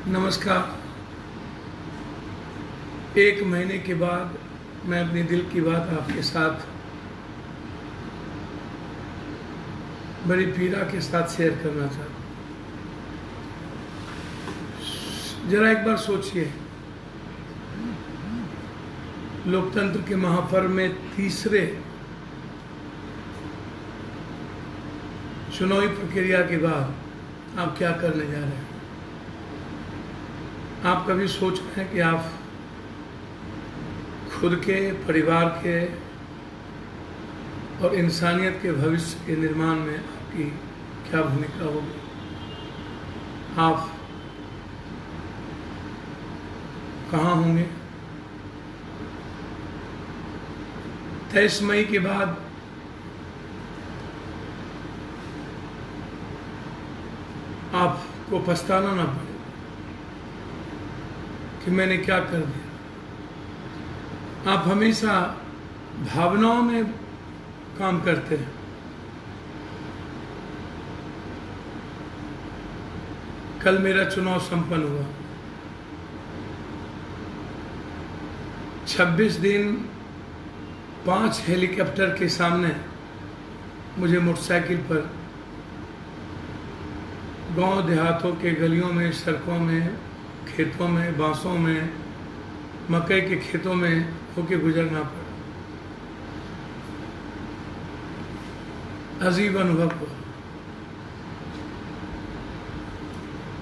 नमस्कार। एक महीने के बाद मैं अपने दिल की बात आपके साथ बड़ी पीड़ा के साथ शेयर करना चाहता हूँ। जरा एक बार सोचिए, लोकतंत्र के महापर्व में तीसरे चुनावी प्रक्रिया के बाद आप क्या करने जा रहे हैं? आप कभी सोच रहे हैं कि आप खुद के, परिवार के और इंसानियत के भविष्य के निर्माण में आपकी क्या भूमिका होगी? आप कहाँ होंगे? 23 मई के बाद आपको पछताना ना पड़े कि मैंने क्या कर दिया। आप हमेशा भावनाओं में काम करते हैं। कल मेरा चुनाव संपन्न हुआ। 26 दिन 5 हेलीकॉप्टर के सामने मुझे मोटरसाइकिल पर गांव देहातों के गलियों में, सड़कों में, खेतों में, बांसों में, मकई के खेतों में होके गुजरना पड़ा। अजीब अनुभव हुआ।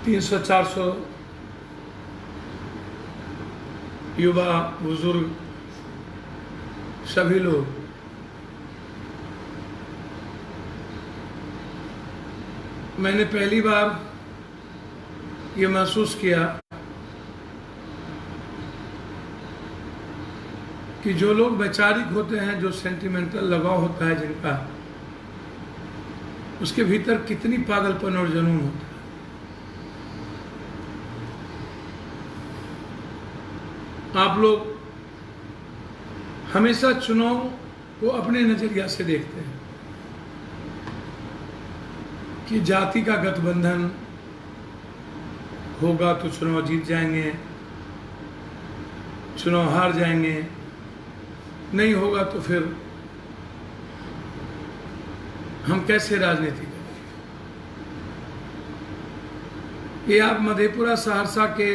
300-400 युवा, बुजुर्ग, सभी लोग मैंने पहली बार ये महसूस किया कि जो लोग वैचारिक होते हैं, जो सेंटिमेंटल लगाव होता है जिनका, उसके भीतर कितनी पागलपन और जुनून होता है। आप लोग हमेशा चुनाव को अपने नजरिया से देखते हैं कि जाति का गठबंधन होगा तो चुनाव जीत जाएंगे, चुनाव हार जाएंगे, नहीं होगा तो फिर हम कैसे राजनीति करेंगे। ये आप मधेपुरा, सहरसा के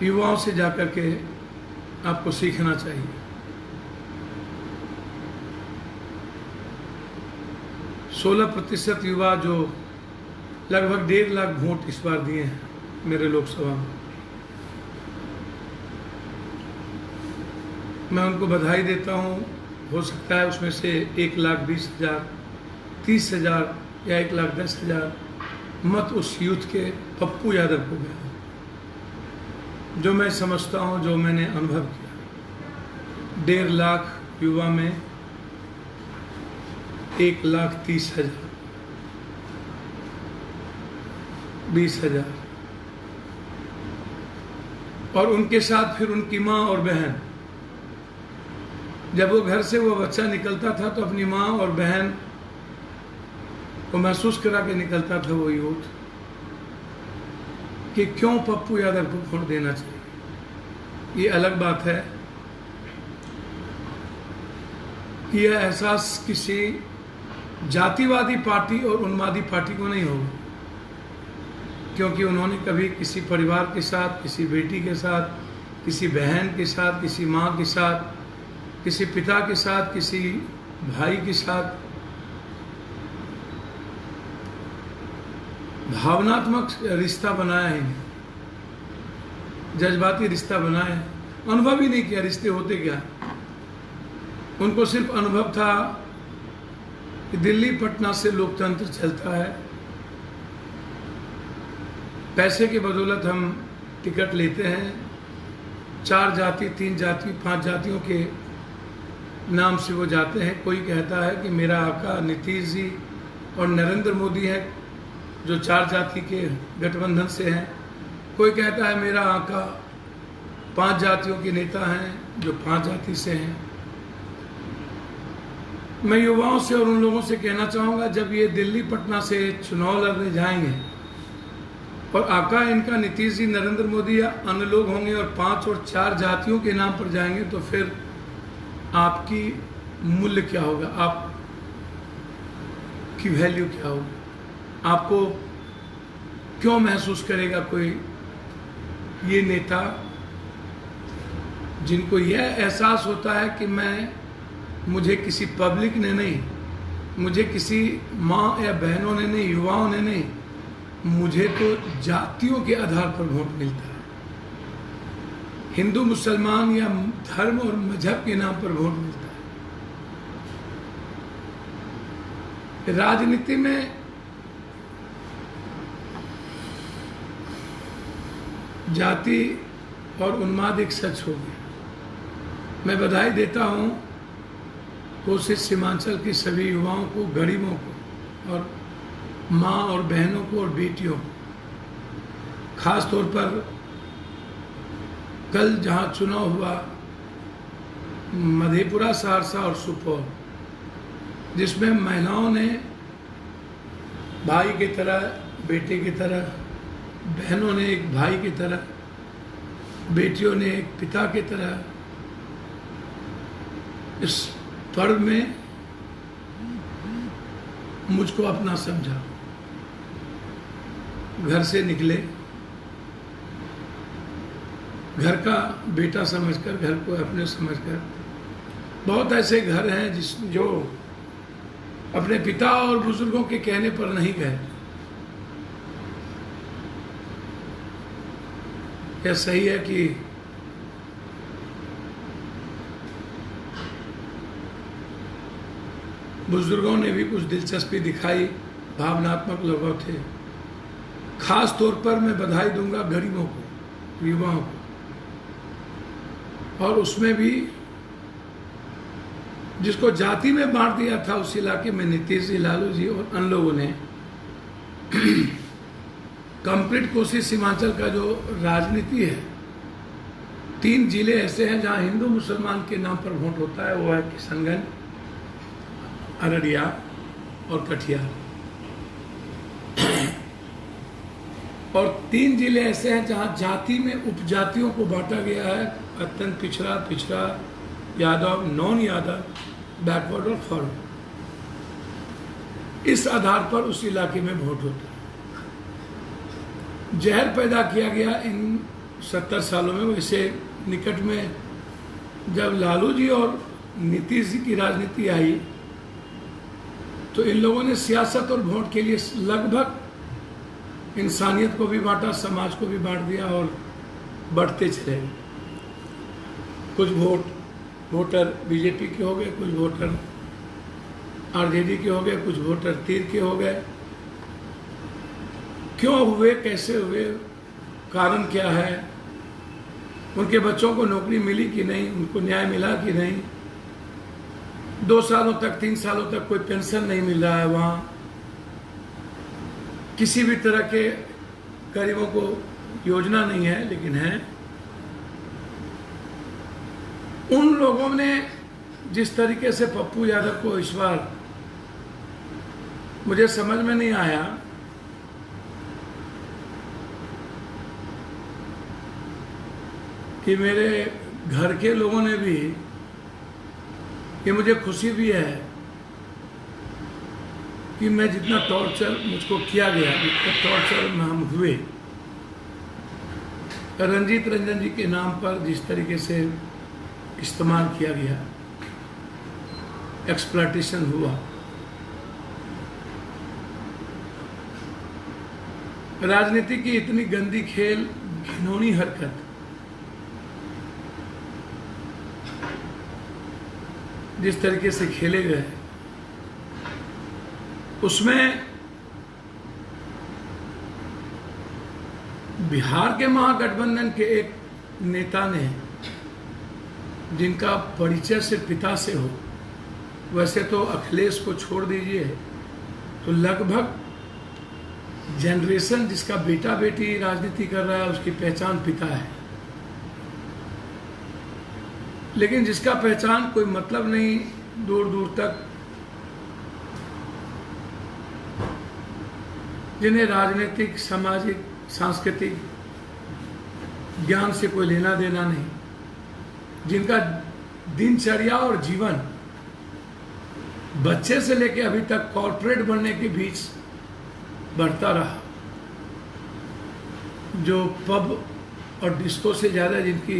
युवाओं से जाकर के आपको सीखना चाहिए। सोलह प्रतिशत युवा जो लगभग 1.5 लाख वोट इस बार दिए हैं मेरे लोकसभा में, मैं उनको बधाई देता हूँ। हो सकता है उसमें से 1,20,000, 30,000 या 1,10,000 मत उस यूथ के पप्पू यादव को गया, जो मैं समझता हूँ, जो मैंने अनुभव किया। 1.5 लाख युवा में 1,30,000, 20,000 और उनके साथ फिर उनकी माँ और बहन। जब वो घर से वो बच्चा निकलता था तो अपनी माँ और बहन को महसूस करा के निकलता था वो यूथ कि क्यों पप्पू यादव को वोट देना चाहिए। ये अलग बात है कि यह एहसास किसी जातिवादी पार्टी और उन्मादी पार्टी को नहीं होगा, क्योंकि उन्होंने कभी किसी परिवार के साथ, किसी बेटी के साथ, किसी बहन के साथ, किसी माँ के साथ, किसी पिता के साथ, किसी भाई के साथ भावनात्मक रिश्ता बनाया है, जज्बाती रिश्ता बनाया है। अनुभव ही नहीं किया रिश्ते होते क्या। उनको सिर्फ अनुभव था कि दिल्ली पटना से लोकतंत्र चलता है, पैसे के बदौलत हम टिकट लेते हैं, 4 जाति, 3 जाति, 5 जातियों के नाम से वो जाते हैं। कोई कहता है कि मेरा आका नीतीश जी और नरेंद्र मोदी है जो 4 जाति के गठबंधन से हैं। कोई कहता है मेरा आका 5 जातियों के नेता हैं जो 5 जाति से हैं। मैं युवाओं से और उन लोगों से कहना चाहूँगा, जब ये दिल्ली पटना से चुनाव लड़ने जाएंगे और आका इनका नीतीश जी, नरेंद्र मोदी या अन्य लोग होंगे और 5 और 4 जातियों के नाम पर जाएंगे तो फिर आपकी मूल्य क्या होगा, आपकी वैल्यू क्या होगी? आपको क्यों महसूस करेगा कोई ये नेता जिनको यह एहसास होता है कि मुझे किसी पब्लिक ने नहीं, मुझे किसी माँ या बहनों ने नहीं, युवाओं ने नहीं, मुझे तो जातियों के आधार पर वोट मिलता है, हिंदू मुसलमान या धर्म और मजहब के नाम पर वोट मिलता है। राजनीति में जाति और उन्माद एक सच हो गया। मैं बधाई देता हूं कोसी सीमांचल की सभी युवाओं को, गरीबों को और माँ और बहनों को और बेटियों को। खास तौर पर कल जहां चुनाव हुआ मधेपुरा, सहरसा और सुपौल, जिसमें महिलाओं ने भाई की तरह, बेटे की तरह, बहनों ने एक भाई की तरह, बेटियों ने एक पिता की तरह इस पर्व में मुझको अपना समझा। घर से निकले, घर का बेटा समझकर, घर को अपने समझकर। बहुत ऐसे घर हैं जो अपने पिता और बुजुर्गों के कहने पर नहीं गए। यह सही है कि बुजुर्गों ने भी कुछ दिलचस्पी दिखाई, भावनात्मक लगभग थे। खास तौर पर मैं बधाई दूंगा गरीबों को, युवाओं को, और उसमें भी जिसको जाति में बांट दिया था उस इलाके में नीतीश जी, लालू जी और अन्य लोगों ने कंप्लीट कोसी सीमांचल का जो राजनीति है, 3 जिले ऐसे हैं जहां हिंदू मुसलमान के नाम पर वोट होता है, वो है किशनगंज, अररिया और कटिहार। और 3 जिले ऐसे हैं जहां जाति में उपजातियों को बांटा गया है, अत्यंत पिछड़ा, पिछड़ा, यादव, नॉन यादव, बैकवर्ड और फॉरवर्ड। इस आधार पर उस इलाके में वोट होता है। जहर पैदा किया गया इन 70 सालों में। वैसे निकट में जब लालू जी और नीतीश जी की राजनीति आई तो इन लोगों ने सियासत और वोट के लिए लगभग इंसानियत को भी बांटा, समाज को भी बांट दिया और बढ़ते चले गए। कुछ वोटर बीजेपी के हो गए, कुछ वोटर आरजेडी के हो गए, कुछ वोटर तीर के हो गए। क्यों हुए, कैसे हुए, कारण क्या है, उनके बच्चों को नौकरी मिली कि नहीं, उनको न्याय मिला कि नहीं, 2 सालों तक, 3 सालों तक कोई पेंशन नहीं मिल रहा है, वहाँ किसी भी तरह के गरीबों को योजना नहीं है, लेकिन है। उन लोगों ने जिस तरीके से पप्पू यादव को इस बार, मुझे समझ में नहीं आया कि मेरे घर के लोगों ने भी, ये मुझे खुशी भी है कि मैं जितना टॉर्चर मुझको किया गया, जितना टॉर्चर में हम हुए, रंजीत रंजन जी के नाम पर जिस तरीके से इस्तेमाल किया गया, एक्सप्लॉयटेशन हुआ, राजनीति की इतनी गंदी खेल, घिनौनी हरकत, जिस तरीके से खेले गए, उसमें बिहार के महागठबंधन के एक नेता ने, जिनका परिचय सिर्फ पिता से हो, वैसे तो अखिलेश को छोड़ दीजिए तो लगभग जनरेशन जिसका बेटा बेटी राजनीति कर रहा है उसकी पहचान पिता है, लेकिन जिसका पहचान कोई मतलब नहीं दूर दूर तक, जिन्हें राजनीतिक, सामाजिक सांस्कृतिक ज्ञान से कोई लेना देना नहीं, जिनका दिनचर्या और जीवन बच्चे से लेकर अभी तक कॉर्पोरेट बनने के बीच बढ़ता रहा, जो पब और डिस्को से ज़्यादा जिनकी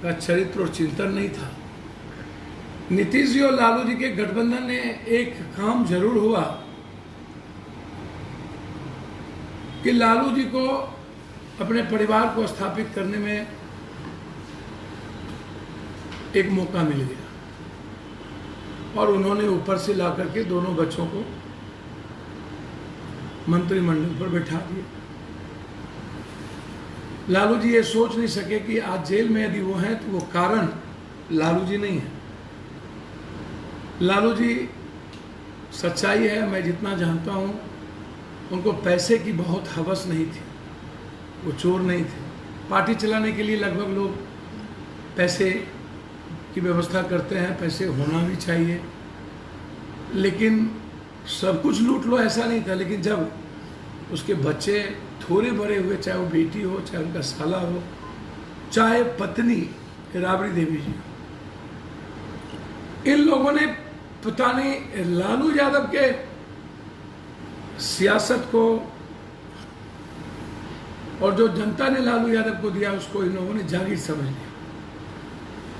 का चरित्र और चिंतन नहीं था। नीतीश जी और लालू जी के गठबंधन ने एक काम जरूर हुआ कि लालू जी को अपने परिवार को स्थापित करने में एक मौका मिल गया और उन्होंने ऊपर से ला करके दोनों बच्चों को मंत्रिमंडल पर बैठा दिया। लालू जी ये सोच नहीं सके कि आज जेल में यदि वो हैं तो वो कारण लालू जी नहीं है। लालू जी सच्चाई है, मैं जितना जानता हूँ उनको पैसे की बहुत हवस नहीं थी, वो चोर नहीं थे। पार्टी चलाने के लिए लगभग लोग पैसे की व्यवस्था करते हैं, पैसे होना भी चाहिए, लेकिन सब कुछ लूट लो ऐसा नहीं था। लेकिन जब उसके बच्चे थोड़े बड़े हुए, चाहे वो बेटी हो, चाहे उनका साला हो, चाहे पत्नी राबड़ी देवी जी, इन लोगों ने पता नहीं लालू यादव के सियासत को और जो जनता ने लालू यादव को दिया उसको इन लोगों ने जागीर समझ लिया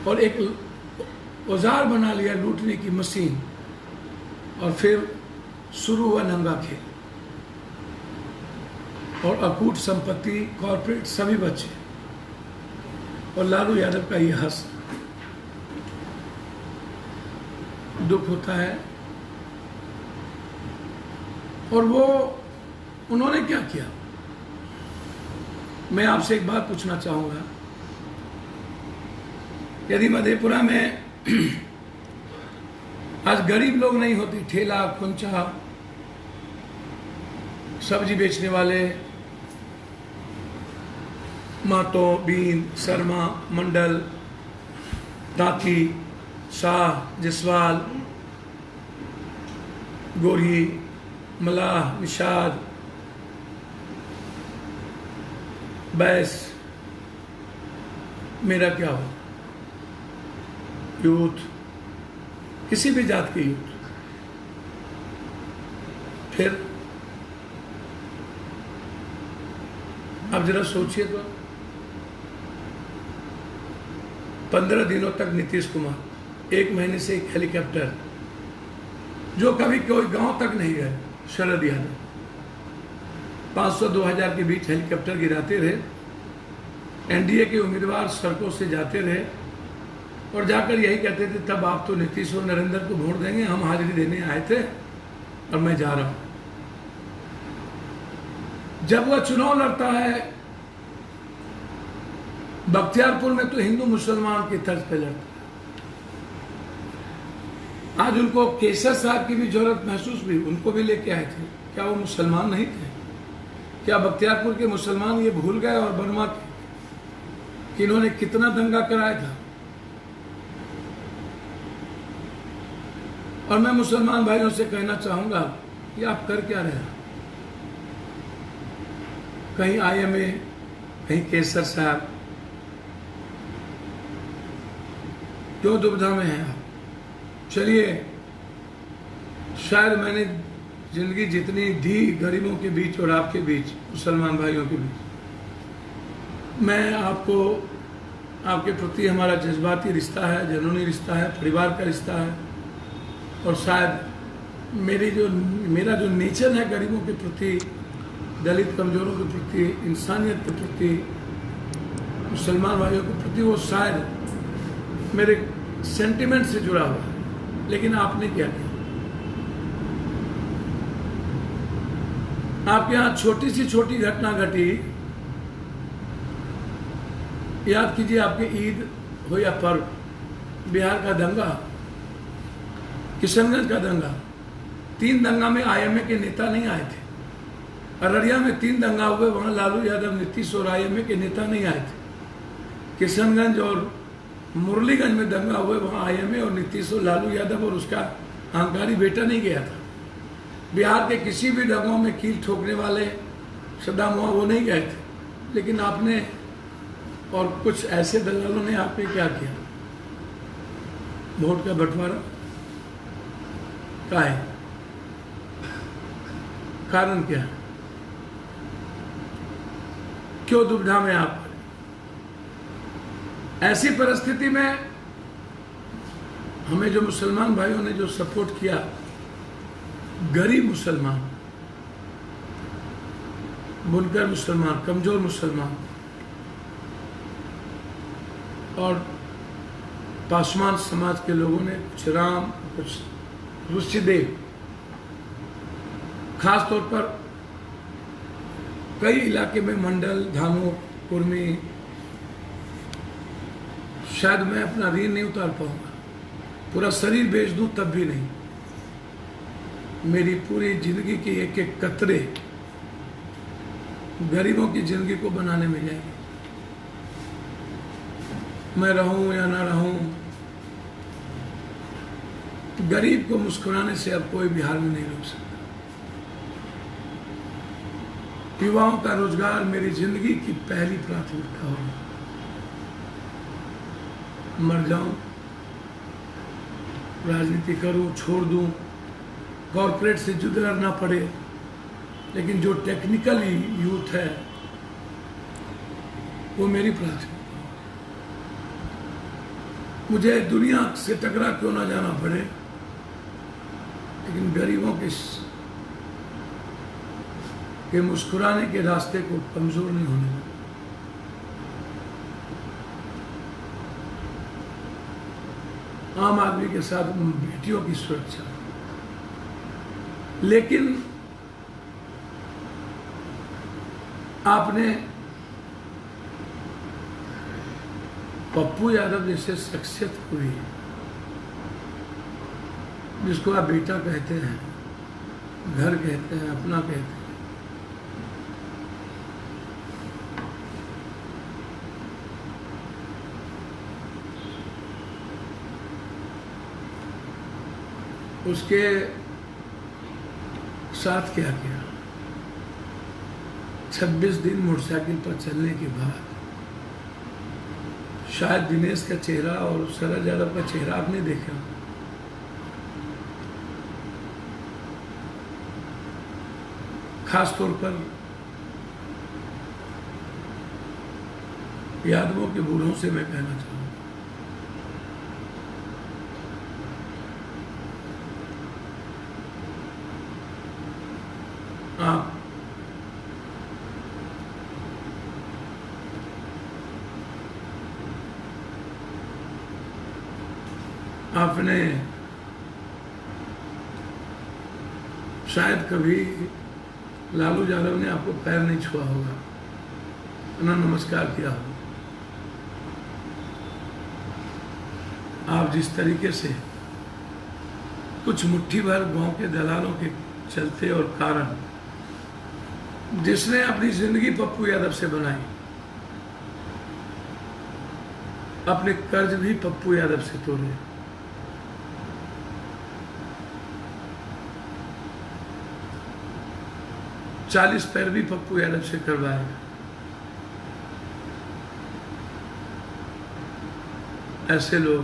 और एक औजार बना लिया लूटने की मशीन, और फिर शुरू हुआ नंगा खेल और अकूट संपत्ति, कॉर्पोरेट सभी बचे और लालू यादव का यह हंस। दुख होता है। और वो उन्होंने क्या किया, मैं आपसे एक बात पूछना चाहूंगा। यदि मधेपुरा में आज गरीब लोग नहीं होते, ठेला खुंचा, सब्जी बेचने वाले, महतो, बीन, शर्मा, मंडल, दाती, शाह, जसवाल, गोरी, मलाह, निषाद, बैस, मेरा क्या हो, यूथ, किसी भी जात के यूथ, फिर अब जरा सोचिए तो 15 दिनों तक नीतीश कुमार, 1 महीने से एक हेलीकॉप्टर, जो कभी कोई गांव तक नहीं गए, शरद यादव 500-2000 के बीच हेलीकॉप्टर गिराते रहे। एनडीए के उम्मीदवार सड़कों से जाते रहे और जाकर यही कहते थे, तब आप तो नीतीश और नरेंद्र को वोट देंगे, हम हाजिरी देने आए थे और मैं जा रहा हूं। जब वह चुनाव लड़ता है, बख्तियारपुर में तो हिंदू मुसलमान की तर्ज पे लड़ता है। आज उनको केसर साहब की भी जरूरत महसूस हुई, उनको भी लेके आए थे। क्या वो मुसलमान नहीं थे? क्या बख्तियारपुर के मुसलमान ये भूल गए और बनमा के कि इन्होंने कितना दंगा कराया था? और मैं मुसलमान भाइयों से कहना चाहूंगा कि आप कर क्या रहे हैं? कहीं आईएमए, कहीं केसर साहब, क्यों दुविधा में हैं आप? चलिए, शायद मैंने जिंदगी जितनी दी गरीबों के बीच और आपके बीच, मुसलमान भाइयों के बीच, मैं आपको, आपके प्रति हमारा जज्बाती रिश्ता है, जनूनी रिश्ता है, परिवार का रिश्ता है, और शायद मेरा जो नेचर है गरीबों के प्रति, दलित कमजोरों के प्रति, इंसानियत के प्रति, मुसलमान भाइयों के प्रति, वो शायद मेरे सेंटिमेंट से जुड़ा हुआ है। लेकिन आपने क्या किया? आपके यहाँ छोटी सी छोटी घटना घटी, याद कीजिए, आपके ईद हो या पर्व, बिहार का दंगा, किशनगंज का दंगा, 3 दंगा में आईएमए के नेता नहीं आए थे। अररिया में 3 दंगा हुए, वहां लालू यादव, नीतीश और आईएमए के नेता नहीं आए थे। किशनगंज और मुरलीगंज में दंगा हुए, वहां आईएमए और नीतीश और लालू यादव और उसका अहंकारी बेटा नहीं गया था। बिहार के किसी भी दंगों में कील ठोकने वाले सद्दाम हुआ वो नहीं गए थे, लेकिन आपने और कुछ ऐसे दलालों ने आप पे क्या किया? वोट का बंटवारा का है, कारण क्या है? क्यों दुविधा में आप? ऐसी परिस्थिति में हमें जो मुसलमान भाइयों ने जो सपोर्ट किया, गरीब मुसलमान, बुनकर मुसलमान, कमजोर मुसलमान और पासवान समाज के लोगों ने, कुछ राम, कुछ ऋषिदेव, खास तौर पर कई इलाके में मंडल, धामो, कुर्मी, शायद मैं अपना ऋण नहीं उतार पाऊंगा, पूरा शरीर बेच दूं तब भी नहीं, मेरी पूरी जिंदगी की एक एक कतरे गरीबों की जिंदगी को बनाने में जाएगी। मैं रहूं या ना रहूं, गरीब को मुस्कुराने से अब कोई बिहार में नहीं रोक सकता। युवाओं का रोजगार मेरी जिंदगी की पहली प्राथमिकता होगी। मर जाऊं, राजनीति करूं, छोड़ दूं, कॉर्पोरेट से युद्ध लड़ना पड़े, लेकिन जो टेक्निकल यूथ है वो मेरी प्राथमिकता। मुझे दुनिया से टकरा क्यों ना जाना पड़े, लेकिन गरीबों के मुस्कुराने के रास्ते को कमजोर नहीं होने देना। आम आदमी के साथ बेटियों की सुरक्षा, लेकिन आपने पप्पू यादव जैसे शख्सियत हुई, जिसको आप बेटा कहते हैं, घर कहते हैं, अपना कहते हैं, उसके साथ क्या किया? 26 दिन मोटरसाइकिल पर चलने के बाद शायद दिनेश का चेहरा और शरद यादव का चेहरा आपने देखा। खास तौर पर यादवों के बूढ़ों से मैं कहना चाहूंगा, आप आपने शायद कभी लालू यादव ने आपको पैर नहीं छुआ होगा, ना नमस्कार किया होगा। आप जिस तरीके से कुछ मुट्ठी भर गांव के दलालों के चलते और कारण, जिसने अपनी जिंदगी पप्पू यादव से बनाई, अपने कर्ज भी पप्पू यादव से तोड़े, चालीस पैर भी पप्पू यादव से करवाए। ऐसे लोग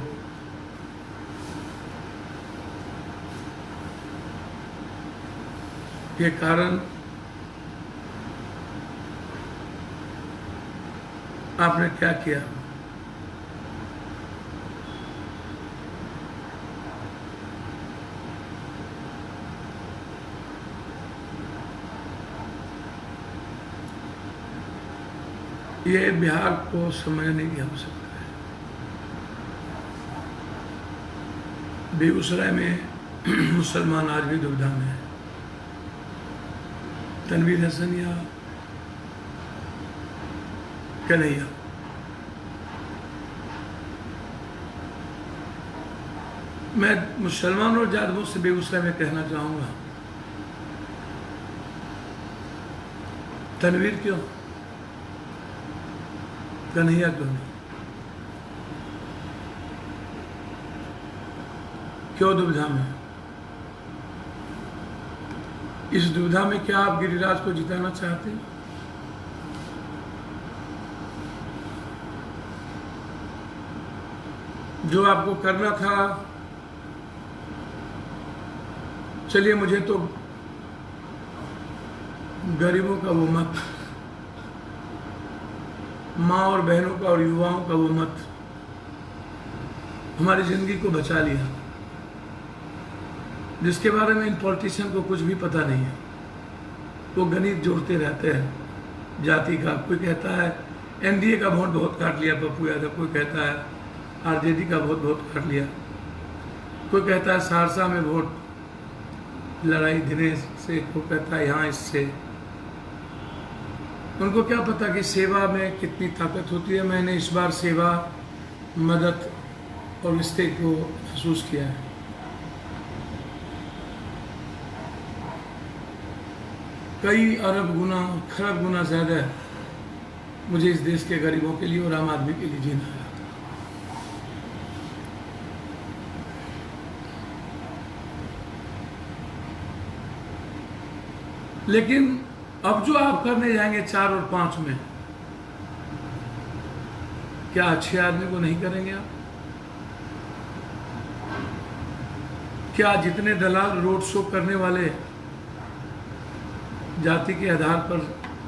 के कारण आपने क्या किया? ये बिहार को समझने की आवश्यकता है। बेगूसराय में मुसलमान आज भी दुविधा में है। तनवीर हसन या कन्हैया, मैं मुसलमान और यादवों से बेगूसराय में कहना चाहूंगा, तनवीर क्यों, कन्हैया क्यों नहीं? क्यों दुविधा में? इस दुविधा में क्या आप गिरिराज को जिताना चाहते हैं? जो आपको करना था, चलिए मुझे तो गरीबों का वो मत, माँ और बहनों का और युवाओं का वो मत हमारी जिंदगी को बचा लिया, जिसके बारे में इन पॉलिटिशियन को कुछ भी पता नहीं है। वो गणित जोड़ते रहते हैं जाति का। कोई कहता है एनडीए का वोट बहुत काट लिया पप्पू यादव, कोई कहता है आरजेडी का वोट बहुत काट लिया, कोई कहता है सहरसा में वोट लड़ाई दिनेश से, कोई कहता है यहाँ इससे। उनको क्या पता कि सेवा में कितनी ताकत होती है। मैंने इस बार सेवा, मदद और रिश्ते को महसूस किया है। कई अरब गुना, खरब गुना ज़्यादा मुझे इस देश के गरीबों के लिए और आम आदमी के लिए जीना है। लेकिन अब जो आप करने जाएंगे 4 और 5 में, क्या अच्छे आदमी को नहीं करेंगे आप? क्या जितने दलाल रोड शो करने वाले जाति के आधार पर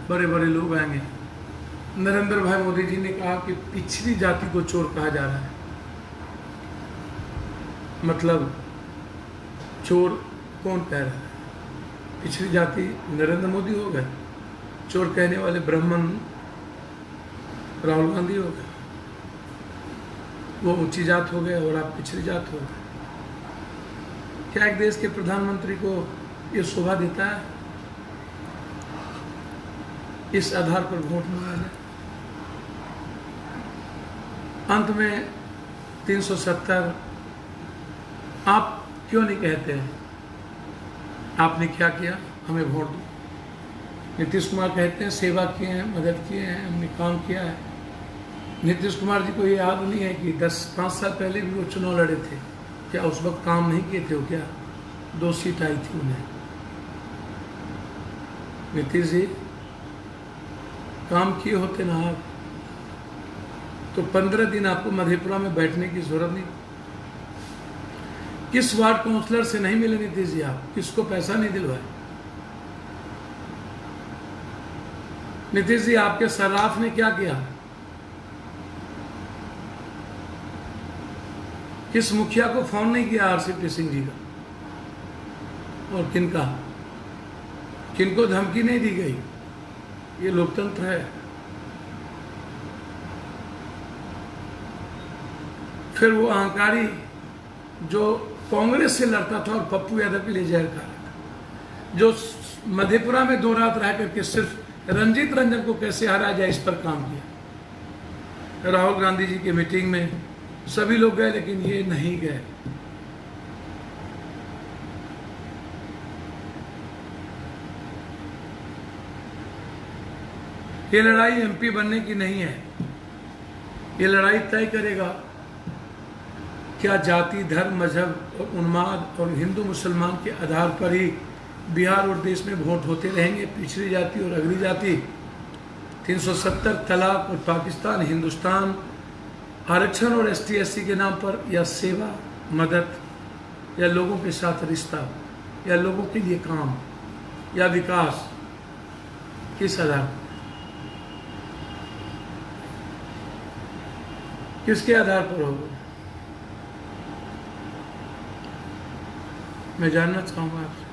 बड़े बड़े लोग आएंगे? नरेंद्र भाई मोदी जी ने कहा कि पिछड़ी जाति को चोर कहा जा रहा है। मतलब चोर कौन कह रहा है? पिछड़ी जाति नरेंद्र मोदी हो गए, चोर कहने वाले ब्राह्मण राहुल गांधी हो गए। वो ऊंची जात हो गए और आप पिछड़ी जात हो गए। क्या एक देश के प्रधानमंत्री को ये शोभा देता है इस आधार पर वोट मांगा जाए? अंत में 370 आप क्यों नहीं कहते हैं आपने क्या किया, हमें वोट दो? नीतीश कुमार कहते हैं सेवा किए हैं, मदद किए हैं, हमने काम किया है। नीतीश कुमार जी को ये याद नहीं है कि 5 साल पहले भी वो चुनाव लड़े थे? क्या उस वक्त काम नहीं किए थे? वो क्या 2 सीट आई थी उन्हें? नीतीश जी काम किए होते ना आप तो 15 दिन आपको मधेपुरा में बैठने की जरूरत नहीं। किस वार्ड काउंसलर से नहीं मिले नीतीश जी आप? किसको पैसा नहीं दिलवाए? नीतीश जी आपके सर्राफ ने क्या किया? किस मुखिया को फोन नहीं किया आरसीपी सिंह जी का? और किनका, किनको धमकी नहीं दी गई? ये लोकतंत्र है। फिर वो अहंकारी जो कांग्रेस से लड़ता था और पप्पू यादव के लिए जहर खा रहा था, जो मधेपुरा में 2 रात रह करके सिर्फ रंजीत रंजन को कैसे हराया जाए इस पर काम किया। राहुल गांधी जी की मीटिंग में सभी लोग गए लेकिन ये नहीं गए। ये लड़ाई एमपी बनने की नहीं है। ये लड़ाई तय करेगा क्या जाति, धर्म, मजहब और उन्माद और हिंदू मुसलमान के आधार पर ही बिहार और देश में वोट होते रहेंगे? पिछड़ी जाति और अगली जाति, 370 तलाक और पाकिस्तान, हिंदुस्तान, आरक्षण और एसटी एससी के नाम पर, या सेवा, मदद, या लोगों के साथ रिश्ता, या लोगों के लिए काम, या विकास? किस आधार पर, किसके आधार पर होगा? मैं जानना चाहूंगा आपसे।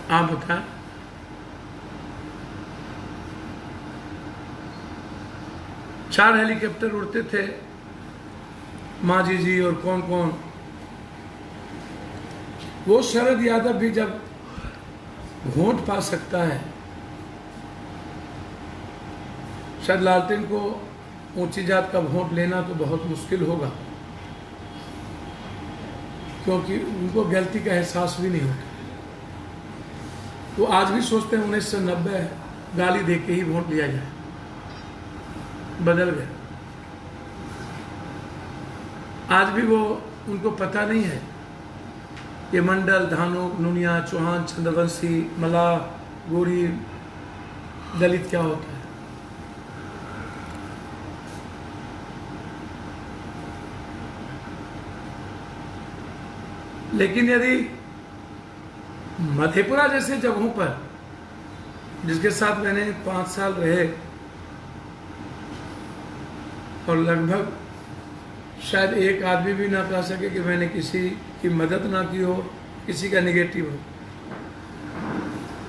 आप बताएं। चार हेलीकॉप्टर उड़ते थे, मांझी जी और कौन कौन। वो शरद यादव भी जब वोट पा सकता है, शायद लालटेन को ऊंची जात का वोट लेना तो बहुत मुश्किल होगा, क्योंकि उनको गलती का एहसास भी नहीं होता। वो आज भी सोचते हैं 1990 गाली दे के ही वोट लिया जाए। बदल गए। आज भी वो, उनको पता नहीं है ये मंडल, धानोक, नुनिया, चौहान, चंद्रवंशी, मलाह, गोरी, दलित क्या होता है। लेकिन यदि मधेपुरा जैसे जगहों पर, जिसके साथ मैंने 5 साल रहे और लगभग शायद एक आदमी भी ना कह सके कि मैंने किसी की मदद ना की हो, किसी का निगेटिव हो।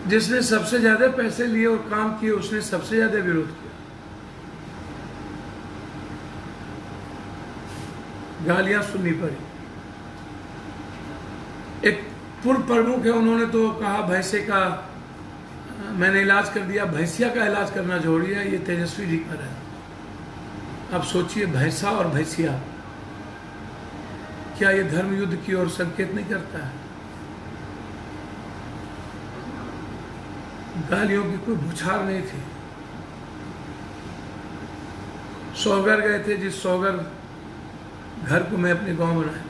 जिसने सबसे ज्यादा पैसे लिए और काम किए उसने सबसे ज्यादा विरोध किया। गालियां सुननी पड़ी। एक पूर्व प्रमुख है, उन्होंने तो कहा भैंसे का मैंने इलाज कर दिया, भैंसिया का इलाज करना जरूरी है, ये तेजस्वी जी का है। अब सोचिए, भैंसा और भैंसिया, क्या ये धर्म युद्ध की ओर संकेत नहीं करता है? गालियों की कोई बुछार नहीं थी। सौगर गए थे, जिस सौगर घर को मैं अपने गांव बनाया।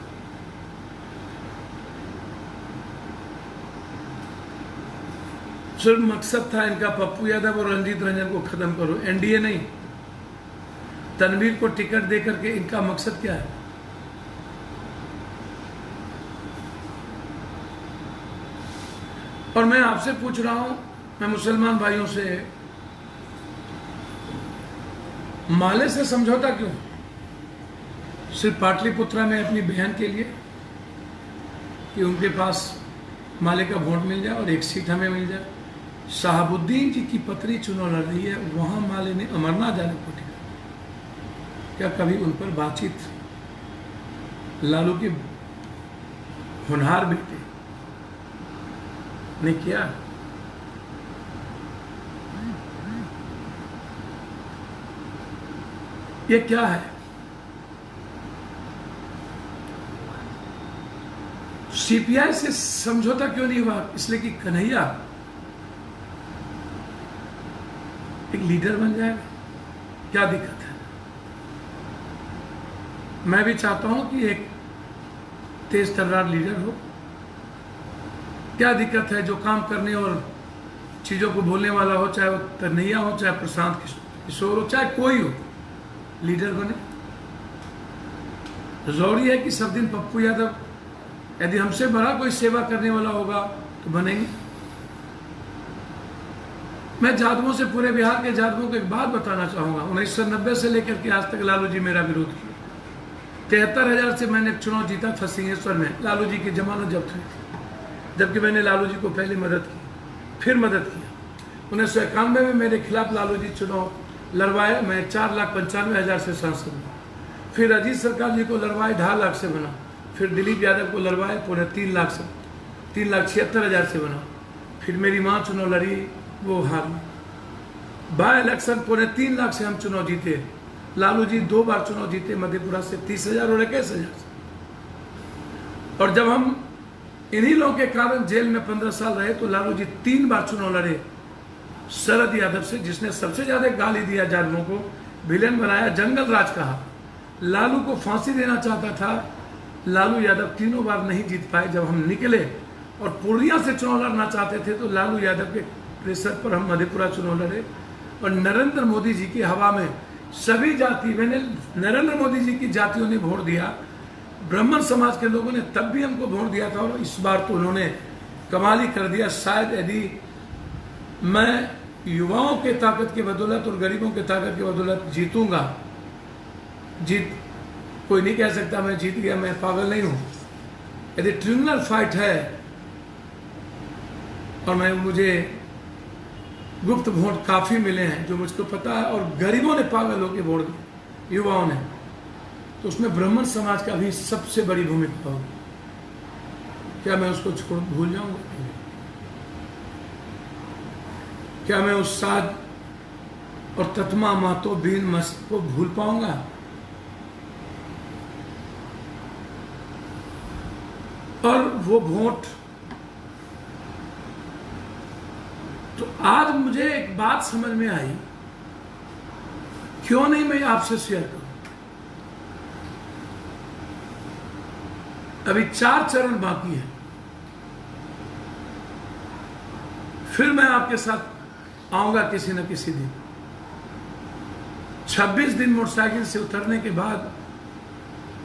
सिर्फ मकसद था इनका पप्पू यादव और रंजीत रंजन को खत्म करो, एनडीए नहीं। तनवीर को टिकट देकर के इनका मकसद क्या है? और मैं आपसे पूछ रहा हूं, मैं मुसलमान भाइयों से, माले से समझौता क्यों? सिर्फ पाटलिपुत्रा में अपनी बहन के लिए कि उनके पास माले का वोट मिल जाए और एक सीट हमें मिल जाए। शहाबुद्दीन जी की पत्नी चुनाव लड़ रही है, वहां माले ने अमरनाथ जाने को टिकट। क्या कभी उन पर बातचीत लालू के होनहार बेटे ने किया? ये क्या है? सीपीआई से समझौता क्यों नहीं हुआ? इसलिए कि कन्हैया एक लीडर बन जाएगा। क्या दिक्कत है? मैं भी चाहता हूं कि एक तेज तर्रार लीडर हो। क्या दिक्कत है? जो काम करने और चीजों को बोलने वाला हो, चाहे वो कन्हैया हो, चाहे प्रशांत किशोर हो, चाहे कोई हो, लीडर बने। जरूरी है कि सब दिन पप्पू यादव, यदि हमसे बड़ा कोई सेवा करने वाला होगा तो बनेंगे। मैं जादवों से, पूरे बिहार के जादवों को एक बात बताना चाहूंगा। 1990 से लेकर के आज तक लालू जी मेरा विरोध किया। 73,000 से मैंने चुनाव जीता था सिंहेश्वर में, लालू जी की जमानत जब्त हुई थी, जबकि मैंने लालू जी को पहले मदद की, फिर मदद किया। 1991 में मेरे खिलाफ लालू जी चुनाव लड़वाए, मैं 4,95,000 से सांसद बना। फिर अजीत सरकार जी को लड़वाए, 2.5 लाख से बना। फिर दिलीप यादव को लड़वाए, 3.5 से 3,76,000 से बना। फिर मेरी माँ चुनाव लड़ी, वो हार गई। बाय इलेक्शन 3.5 लाख से हम चुनाव जीते। लालू जी 2 बार चुनाव जीते, मधेपुरा से 30,000 और 21,000 से। और जब हम इन्हीं लोगों के कारण जेल में 15 साल रहे तो लालू जी 3 बार चुनाव लड़े शरद यादव से, जिसने सबसे ज्यादा गाली दिया, जादवों को विलेन बनाया, जंगल राज कहा, लालू को फांसी देना चाहता था। लालू यादव 3 बार नहीं जीत पाए। जब हम निकले और पूर्णिया से चुनाव लड़ना चाहते थे तो लालू यादव के प्रेशर पर हम मधेपुरा चुनाव लड़े। और नरेंद्र मोदी जी की हवा में सभी जाति, मैंने नरेंद्र मोदी जी की जातियों ने वोट दिया, ब्राह्मण समाज के लोगों ने तब भी हमको वोट दिया था। और इस बार तो उन्होंने कमाल ही कर दिया। शायद यदि मैं युवाओं के ताकत की बदौलत और गरीबों के ताकत की बदौलत जीतूंगा, जीत कोई नहीं कह सकता मैं जीत गया, मैं पागल नहीं हूं। यदि ट्रिब्यूनल फाइट है और मुझे गुप्त वोट काफी मिले हैं जो मुझको पता है, और गरीबों ने पागल होकर वोट दिए, युवाओं ने, तो उसमें ब्राह्मण समाज का भी सबसे बड़ी भूमिका होगी। क्या मैं उसको छोड़ भूल जाऊंगा? क्या मैं उस साध और तत्मा मातो बीन मस्त को भूल पाऊंगा? और वो वोट, तो आज मुझे एक बात समझ में आई, क्यों नहीं मैं आपसे शेयर करूं। अभी 4 चरण बाकी है, फिर मैं आपके साथ आऊँगा किसी न किसी दिन। 26 दिन मोटरसाइकिल से उतरने के बाद,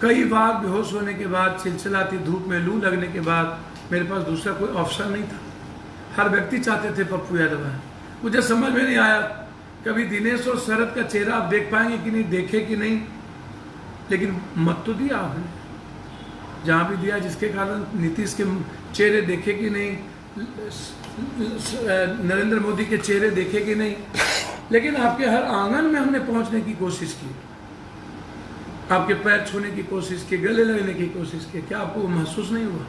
कई बार बेहोश होने के बाद, चिलचिलाती धूप में लू लगने के बाद मेरे पास दूसरा कोई ऑप्शन नहीं था। हर व्यक्ति चाहते थे पप्पू यादव आए। मुझे समझ में नहीं आया कभी दिनेश और शरद का चेहरा आप देख पाएंगे कि नहीं, देखे कि नहीं, लेकिन मत तो दिया आपने, जहाँ भी दिया, जिसके कारण नीतीश के चेहरे देखे कि नहीं, नरेंद्र मोदी के चेहरे देखे कि नहीं, लेकिन आपके हर आंगन में हमने पहुंचने की कोशिश की, आपके पैर छूने की कोशिश की, गले लगने की कोशिश की। क्या आपको महसूस नहीं हुआ?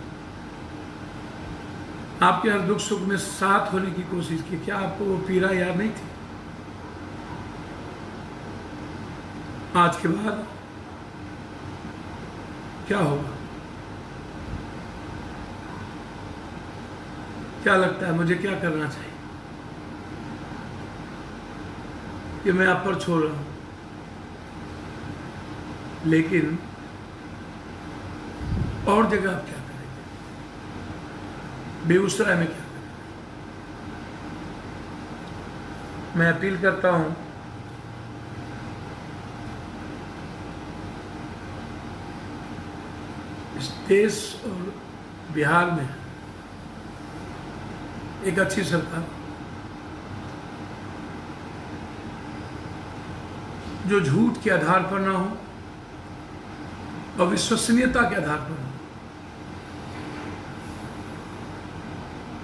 आपके हर दुख सुख में साथ होने की कोशिश की। क्या आपको वो पीड़ा याद नहीं थी? आज के बाद क्या होगा? क्या लगता है मुझे क्या करना चाहिए? कि मैं आप पर छोड़ रहा हूं, लेकिन और जगह आप क्या करेंगे? बेगूसराय में क्या करेंगे? मैं अपील करता हूं इस देश और बिहार में एक अच्छी सरकार जो झूठ के आधार पर ना हो और विश्वसनीयता के आधार पर हो,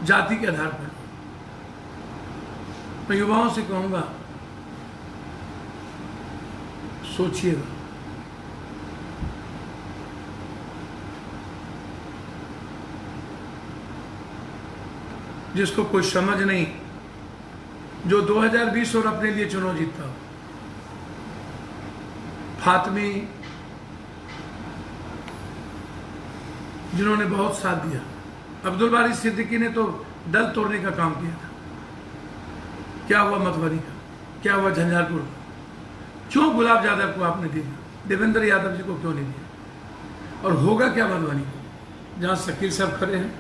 जाति के आधार पर। मैं युवाओं से कहूंगा, सोचिएगा, जिसको कोई समझ नहीं, जो 2020 और अपने लिए चुनाव जीता हो, फातमी जिन्होंने बहुत साथ दिया, अब्दुल बारी सिद्दीकी ने तो दल तोड़ने का काम किया था। क्या हुआ मधुबनी का? क्या हुआ झंझारपुर का? क्यों गुलाब यादव को आपने दिया? देवेंद्र यादव जी को क्यों नहीं दिया? और होगा क्या मधुबनी को, जहां शकील साहब खड़े हैं?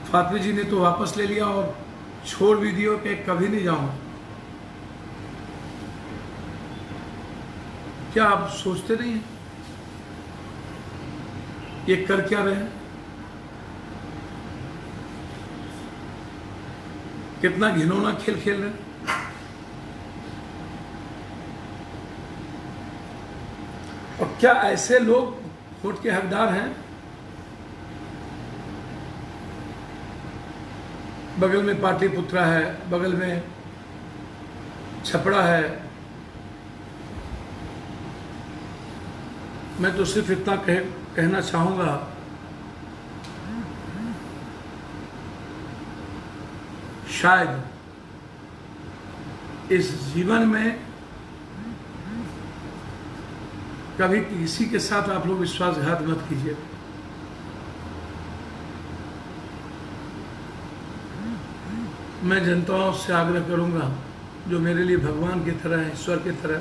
फातमी जी ने तो वापस ले लिया और छोड़ भी दिया कि कभी नहीं जाऊंगा। क्या आप सोचते नहीं हैं ये कर क्या रहे हैं? कितना घिनौना खेल खेल रहे हैं। और क्या ऐसे लोग वोट के हकदार हैं? बगल में पाटलिपुत्रा है, बगल में छपरा है। मैं तो सिर्फ इतना कहना चाहूंगा, शायद इस जीवन में कभी किसी के साथ आप लोग विश्वासघात मत कीजिए। मैं जनताओं से आग्रह करूंगा, जो मेरे लिए भगवान की तरह है, ईश्वर की तरह,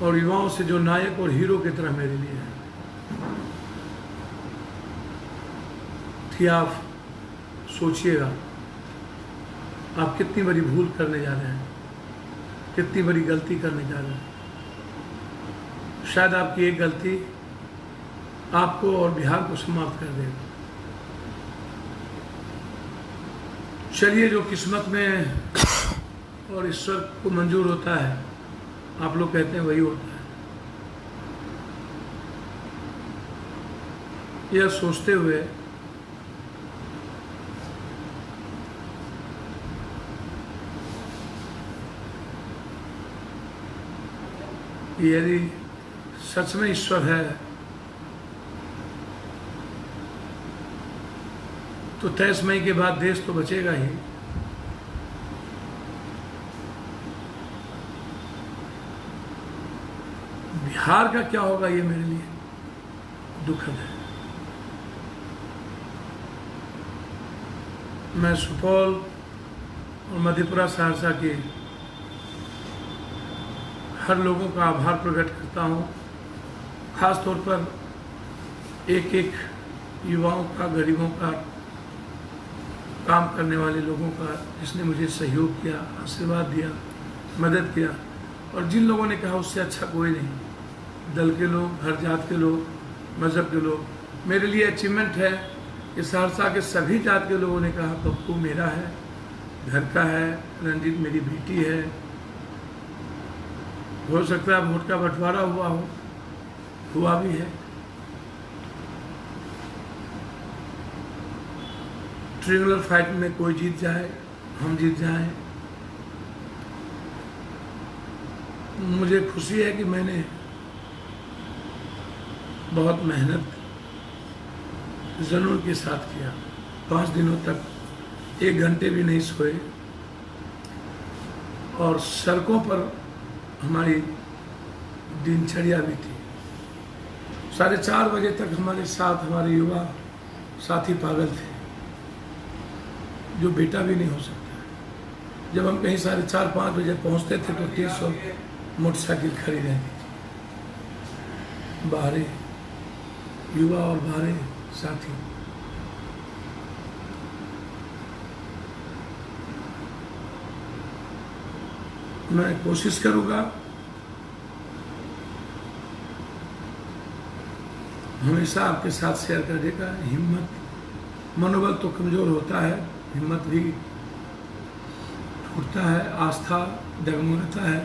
और युवाओं से जो नायक और हीरो की तरह मेरे लिए है, कि आप सोचिएगा आप कितनी बड़ी भूल करने जा रहे हैं, कितनी बड़ी गलती करने जा रहे हैं। शायद आपकी एक गलती आपको और बिहार को समाप्त कर देगा। चलिए, जो किस्मत में और ईश्वर को मंजूर होता है, आप लोग कहते हैं, वही होता है। यह सोचते हुए यदि सच में ईश्वर है तो 23 मई के बाद देश तो बचेगा ही। बिहार का क्या होगा ये मेरे लिए दुखद है। मैं सुपौल और मधेपुरा सहरसा के हर लोगों का आभार प्रकट करता हूँ, खास तौर पर एक एक युवाओं का, गरीबों का, काम करने वाले लोगों का, जिसने मुझे सहयोग किया, आशीर्वाद दिया, मदद किया, और जिन लोगों ने कहा उससे अच्छा कोई नहीं, दल के लोग, हर जात के लोग, मज़हब के लोग। मेरे लिए अचीवमेंट है कि सहरसा के सभी जात के लोगों ने कहा पप्पू मेरा है, घर का है, रंजीत मेरी बेटी है। हो सकता है वोट का बंटवारा हुआ भी है। ट्रिंगुलर फाइट में कोई जीत जाए, हम जीत जाएं, मुझे खुशी है कि मैंने बहुत मेहनत जुनून के साथ किया। 5 दिनों तक 1 घंटे भी नहीं सोए, और सड़कों पर हमारी दिनचर्या भी थी। 4:30 बजे तक हमारे साथ हमारे युवा साथी पागल थे, जो बेटा भी नहीं हो सकता। जब हम कहीं 4:30-5 बजे पहुंचते थे तो 300 मोटरसाइकिल खड़ी रहती थी, बाहरी युवा और बाहरी साथी। मैं कोशिश करूंगा हमेशा आपके साथ शेयर करने का। हिम्मत, मनोबल तो कमज़ोर होता है, हिम्मत भी टूटता है, आस्था डगमगाता है,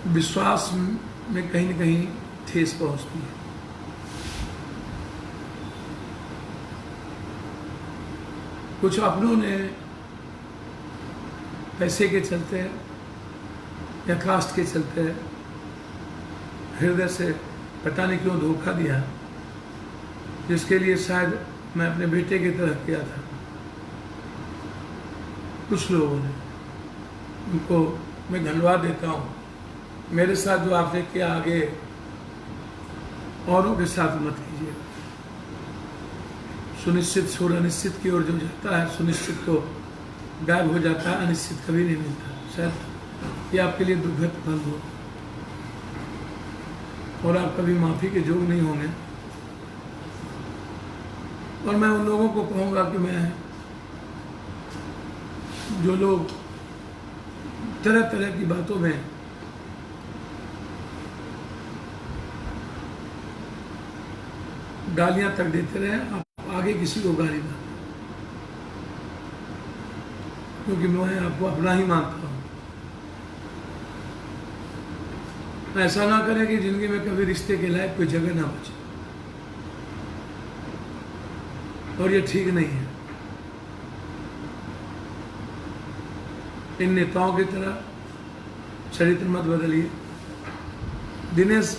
विश्वास में कहीं न कहीं ठेस पहुंचती है। कुछ अपनों ने पैसे के चलते या कास्ट के चलते हृदय से पता नहीं क्यों धोखा दिया, जिसके लिए शायद मैं अपने बेटे की तरह किया था। कुछ लोगों ने, उनको मैं धन्यवाद देता हूँ। मेरे साथ जो आपने किया, आगे औरों के साथ मत कीजिए। सुनिश्चित छोड़ अनिश्चित की ओर जो जाता है, सुनिश्चित को गायब हो जाता है, अनिश्चित कभी नहीं मिलता। शायद ये आपके लिए दुखद फल हो, और आप कभी माफ़ी के योग नहीं होंगे। और मैं उन लोगों को कहूँगा कि मैं, जो लोग तरह तरह की बातों में गालियां तक देते रहे, आप आगे किसी को गाली ना, क्योंकि मैं आपको अपना ही मानता हूँ। ऐसा ना करें कि जिंदगी में कभी रिश्ते के लायक कोई जगह ना बचे, और ये ठीक नहीं है। इन नेताओं की तरह चरित्र मत बदलिए। दिनेश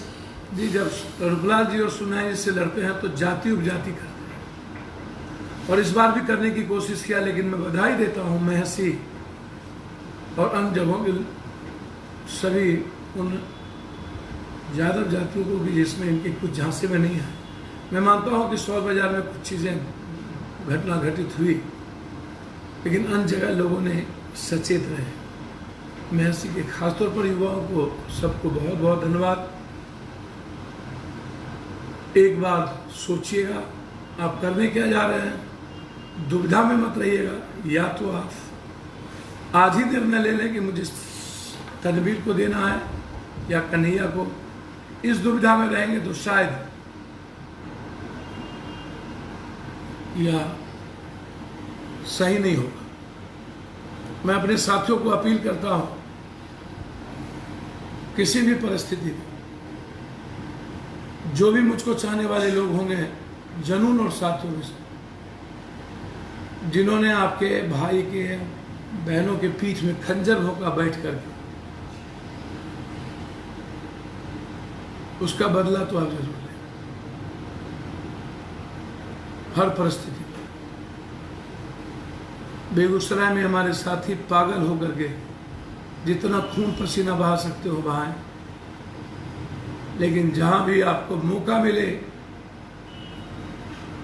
जी जब रूपलाल जी और सुनाई जी से लड़ते हैं तो जाति उपजाति करते हैं, और इस बार भी करने की कोशिश किया, लेकिन मैं बधाई देता हूँ महसी और अन्य जगहों के सभी उन यादव जातियों को भी जिसमें इनकी कुछ झांसे में नहीं है। मैं मानता हूँ कि 100 बाजार में कुछ चीज़ें घटना घटित हुई, लेकिन अन्य जगह लोगों ने सचेत रहे। महसी के खासतौर पर युवाओं को सबको बहुत बहुत धन्यवाद। एक बार सोचिएगा आप करने क्या जा रहे हैं, दुविधा में मत रहिएगा। या तो आप आज ही निर्णय ले लें कि मुझे तनवीर को देना है या कन्हैया को। इस दुविधा में रहेंगे तो शायद या सही नहीं होगा। मैं अपने साथियों को अपील करता हूं, किसी भी परिस्थिति में जो भी मुझको चाहने वाले लोग होंगे, जनून और साथियों में से, जिन्होंने आपके भाई के बहनों के पीठ में खंजर भोंका बैठ करके, उसका बदला तो आप जरूर लें, हर परिस्थिति में। बेगूसराय में हमारे साथी पागल होकर के जितना खून पसीना बहा सकते हो बहाएं, लेकिन जहां भी आपको मौका मिले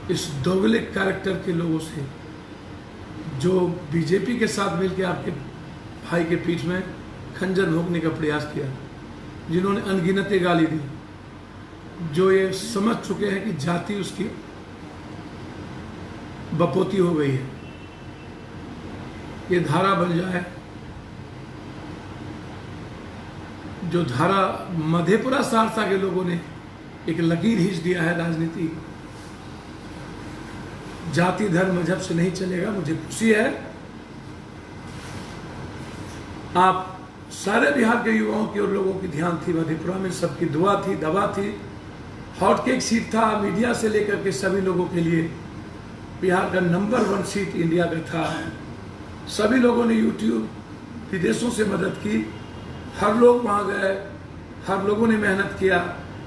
इस दोगले कैरेक्टर के लोगों से, जो बीजेपी के साथ मिलकर आपके भाई के पीठ में खंजर भोंकने का प्रयास किया, जिन्होंने अनगिनत गाली दी, जो ये समझ चुके हैं कि जाति उसकी बपोती हो गई है, ये धारा बन जाए जो धारा मधेपुरा सहरसा के लोगों ने एक लकीर खींच दिया है। राजनीति जाति धर्म मजहब से नहीं चलेगा। मुझे खुशी है आप सारे बिहार के युवाओं की और लोगों की ध्यान थी मधेपुरा में, सबकी दुआ थी, दवा थी, हॉटकेक सीट था। मीडिया से लेकर के सभी लोगों के लिए बिहार का नंबर 1 सीट इंडिया का था। सभी लोगों ने यूट्यूब विदेशों से मदद की, हर लोग वहाँ गए, हर लोगों ने मेहनत किया।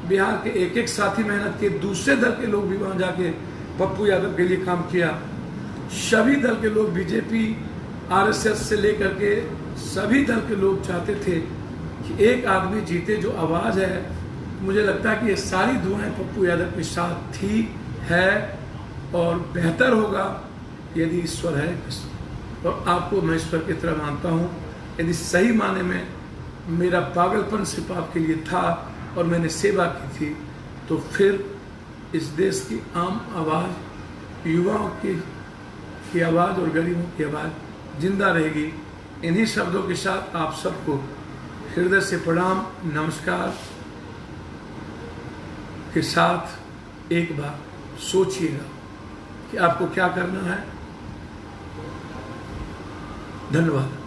बिहार के एक एक साथी मेहनत किए, दूसरे दल के लोग भी वहाँ जाके पप्पू यादव के लिए काम किया। सभी दल के लोग, बीजेपी आरएसएस से लेकर के सभी दल के लोग चाहते थे कि एक आदमी जीते जो आवाज़ है। मुझे लगता है कि ये सारी दुआएं पप्पू यादव के साथ थी, है और बेहतर होगा यदि ईश्वर है। और आपको मैं ईश्वर की तरह मानता हूँ। यदि सही माने में मेरा पागलपन सिर्फ आपके लिए था और मैंने सेवा की थी, तो फिर इस देश की आम आवाज़, युवाओं की आवाज़ और गरीबों की आवाज़ जिंदा रहेगी। इन्हीं शब्दों के साथ आप सबको हृदय से प्रणाम, नमस्कार के साथ एक बार सोचिएगा कि आपको क्या करना है। धन्यवाद।